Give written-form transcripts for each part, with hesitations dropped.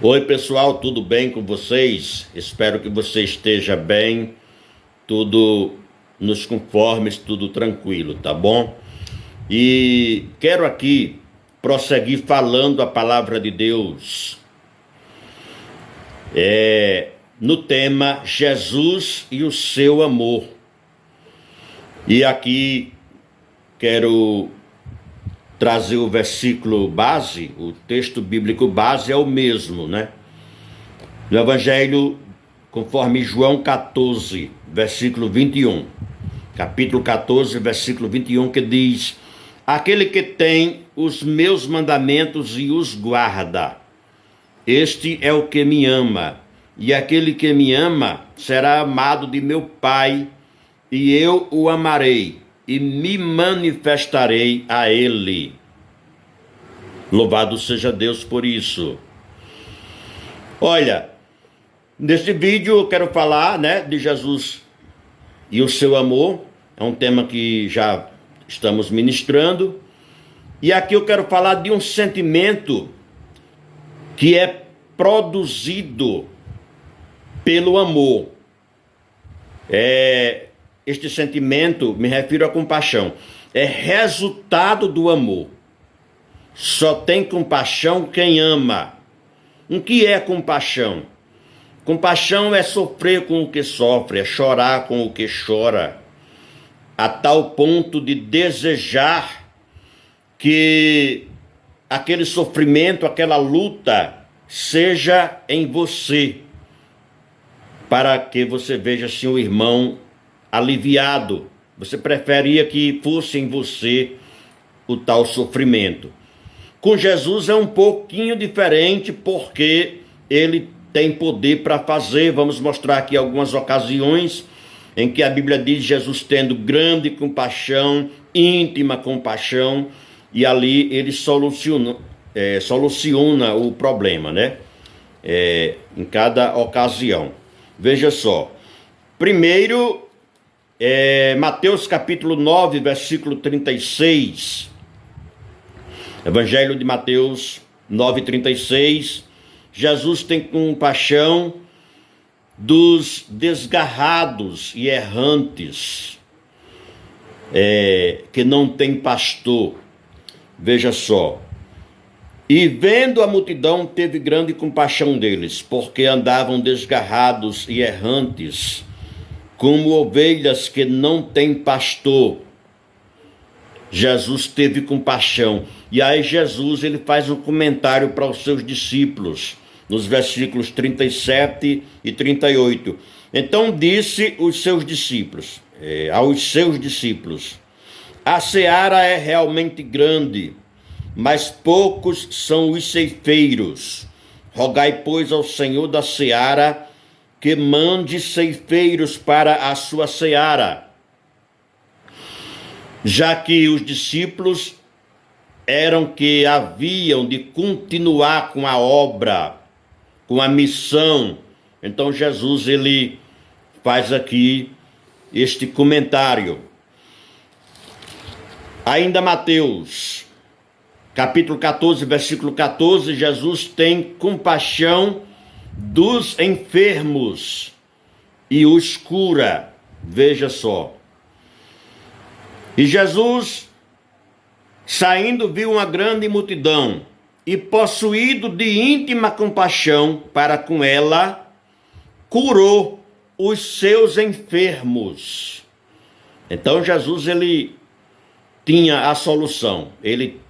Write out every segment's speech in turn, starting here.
Oi, pessoal, tudo bem com vocês? Espero que você esteja bem, tudo nos conformes, tudo tranquilo, tá bom? E quero aqui prosseguir falando a palavra de Deus, no tema Jesus e o seu amor. E aqui quero trazer o versículo base, o texto bíblico base é o mesmo, né? No Evangelho, conforme João 14, versículo 21. Capítulo 14, versículo 21, que diz: Aquele que tem os meus mandamentos e os guarda, este é o que me ama. E aquele que me ama será amado de meu Pai, e eu o amarei e me manifestarei a ele. Louvado seja Deus por isso. Olha, neste vídeo eu quero falar, de Jesus e o seu amor. É um tema que já estamos ministrando. E aqui eu quero falar de um sentimento que é produzido pelo amor. Este sentimento, me refiro à compaixão, é resultado do amor. Só tem compaixão quem ama. O que é compaixão? Compaixão é sofrer com o que sofre, é chorar com o que chora, a tal ponto de desejar que aquele sofrimento, aquela luta, seja em você, para que você veja assim o irmão aliviado. Você preferia que fosse em você o tal sofrimento. Com Jesus é um pouquinho diferente, porque ele tem poder para fazer. Vamos mostrar aqui algumas ocasiões em que a Bíblia diz Jesus tendo grande compaixão, íntima compaixão, e ali ele soluciona o problema, em cada ocasião. Veja só. Primeiro, Mateus capítulo 9, versículo 36. Evangelho de Mateus 9,36, Jesus tem compaixão dos desgarrados e errantes, que não tem pastor. Veja só. E vendo a multidão, teve grande compaixão deles, porque andavam desgarrados e errantes, como ovelhas que não têm pastor. Jesus teve compaixão. E aí Jesus ele faz um comentário para os seus discípulos, nos versículos 37 e 38. Então disse aos seus discípulos, a seara é realmente grande, mas poucos são os ceifeiros. Rogai, pois, ao Senhor da seara que mande ceifeiros para a sua seara. Já que os discípulos eram que haviam de continuar com a obra, com a missão. Então Jesus ele faz aqui este comentário. Ainda Mateus, capítulo 14, versículo 14, Jesus tem compaixão dos enfermos e os cura. Veja só. E Jesus, saindo, viu uma grande multidão e, possuído de íntima compaixão para com ela, curou os seus enfermos. Então Jesus, ele tinha a solução. Ele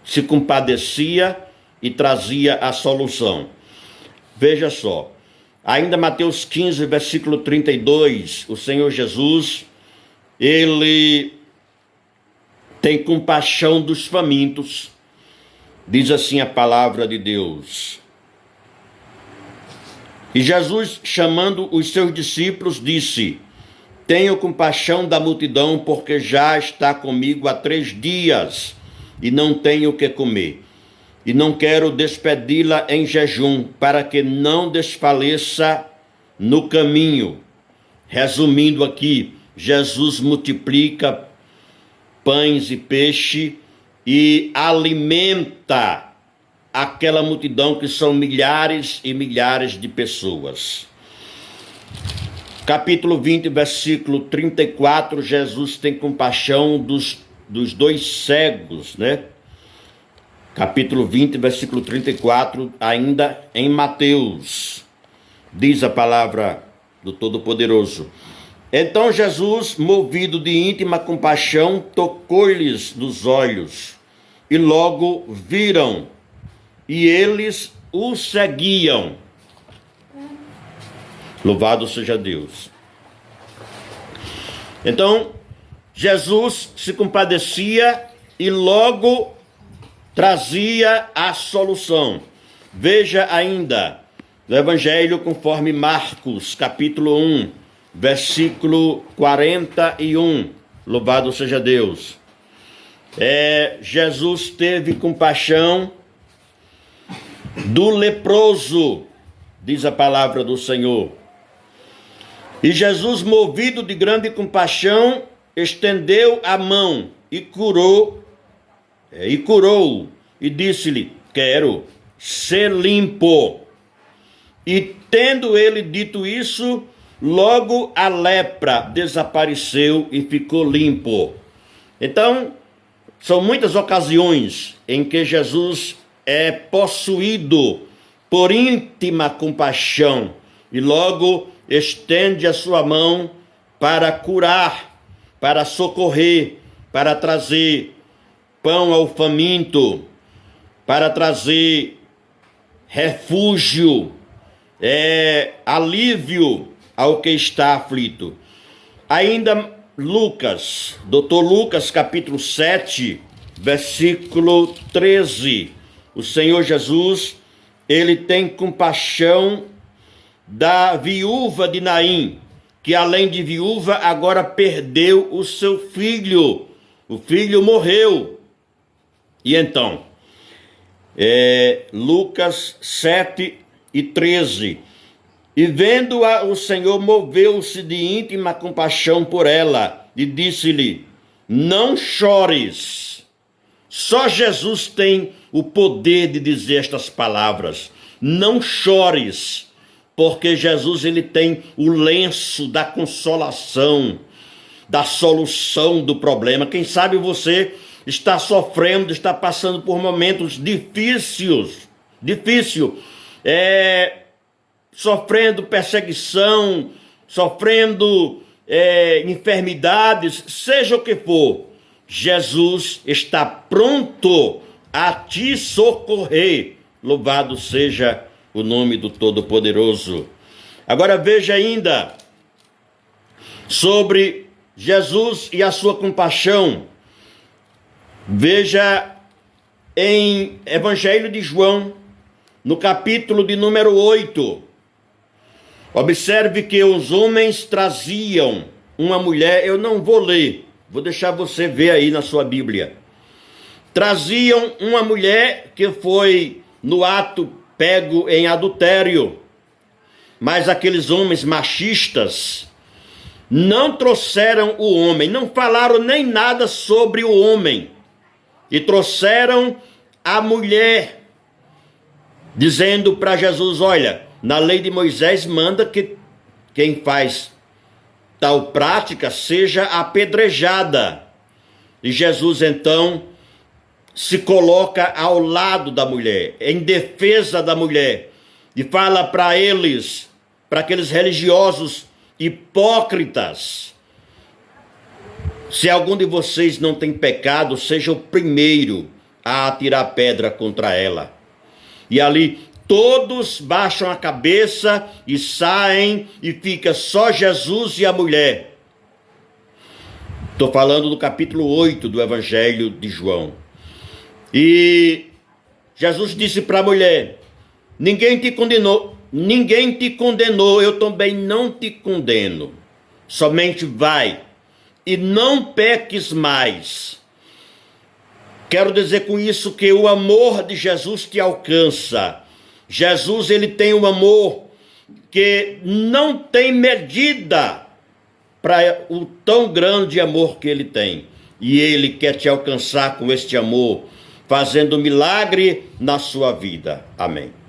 se compadecia e trazia a solução. Veja só. Ainda Mateus 15, versículo 32, o Senhor Jesus, ele tem compaixão dos famintos. Diz assim a palavra de Deus. E Jesus, chamando os seus discípulos, disse: Tenho compaixão da multidão, porque já está comigo há 3 dias e não tenho o que comer. E não quero despedi-la em jejum, para que não desfaleça no caminho. Resumindo aqui, Jesus multiplica pães e peixe e alimenta aquela multidão que são milhares e milhares de pessoas. Capítulo 20, versículo 34, Jesus tem compaixão dos dois cegos, né? Capítulo 20, versículo 34, ainda em Mateus, diz a palavra do Todo-Poderoso. Então Jesus, movido de íntima compaixão, tocou-lhes nos olhos, e logo viram, e eles o seguiam. Louvado seja Deus. Então, Jesus se compadecia e logo trazia a solução. Veja ainda no Evangelho conforme Marcos, capítulo 1, versículo 41. Louvado seja Deus. Jesus teve compaixão do leproso, diz a palavra do Senhor. E Jesus, movido de grande compaixão, estendeu a mão e curou-o, e disse-lhe: quero ser limpo. E tendo ele dito isso, logo a lepra desapareceu e ficou limpo. Então, são muitas ocasiões em que Jesus é possuído por íntima compaixão e logo estende a sua mão para curar, para socorrer, para trazer pão ao faminto, para trazer refúgio, alívio ao que está aflito. Ainda Lucas, Dr. Lucas, capítulo 7, versículo 13. O Senhor Jesus, ele tem compaixão da viúva de Naim, que além de viúva, agora perdeu o seu filho. O filho morreu. E então, Lucas 7 e 13. E vendo-a, o Senhor moveu-se de íntima compaixão por ela e disse-lhe: não chores. Só Jesus tem o poder de dizer estas palavras. Não chores. Porque Jesus, ele tem o lenço da consolação, da solução do problema. Quem sabe você está sofrendo, está passando por momentos difíceis, sofrendo perseguição, sofrendo enfermidades, seja o que for. Jesus está pronto a te socorrer. Louvado seja o nome do Todo-Poderoso. Agora veja ainda sobre Jesus e a sua compaixão. Veja em Evangelho de João, no capítulo de número 8. Observe que os homens traziam uma mulher, eu não vou ler, vou deixar você ver aí na sua Bíblia. Traziam uma mulher que foi no ato pego em adultério, mas aqueles homens machistas não trouxeram o homem, não falaram nem nada sobre o homem, e trouxeram a mulher, dizendo para Jesus: olha, na lei de Moisés manda que quem faz tal prática seja apedrejada. E Jesus então se coloca ao lado da mulher, em defesa da mulher, e fala para eles, para aqueles religiosos hipócritas: se algum de vocês não tem pecado, seja o primeiro a atirar pedra contra ela. E ali todos baixam a cabeça e saem, e fica só Jesus e a mulher. Estou falando do capítulo 8 do Evangelho de João. E Jesus disse para a mulher: ninguém te condenou, eu também não te condeno. Somente vai e não peques mais. Quero dizer com isso que o amor de Jesus te alcança. Jesus, ele tem um amor que não tem medida para o tão grande amor que ele tem. E ele quer te alcançar com este amor. fazendo milagre na sua vida. Amém.